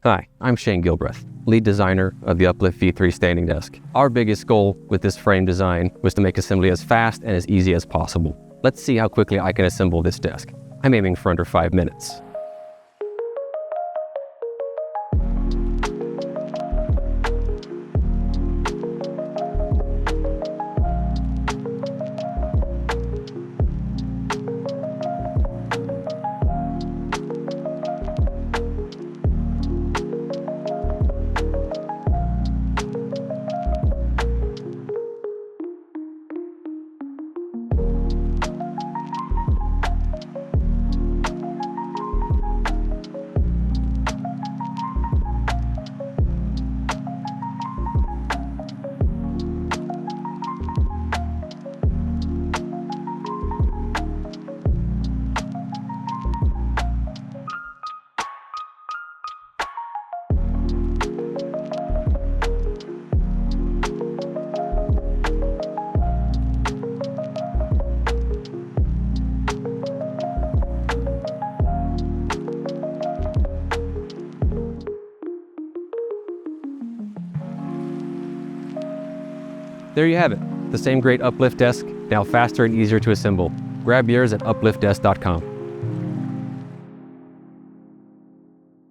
Hi, I'm Shane Gilbreth, lead designer of the UPLIFT V3 Standing Desk. Our biggest goal with this frame design was to make assembly as fast and as easy as possible. Let's see how quickly I can assemble this desk. I'm aiming for under 5 minutes. There you have it, the same great UPLIFT desk, now faster and easier to assemble. Grab yours at upliftdesk.com.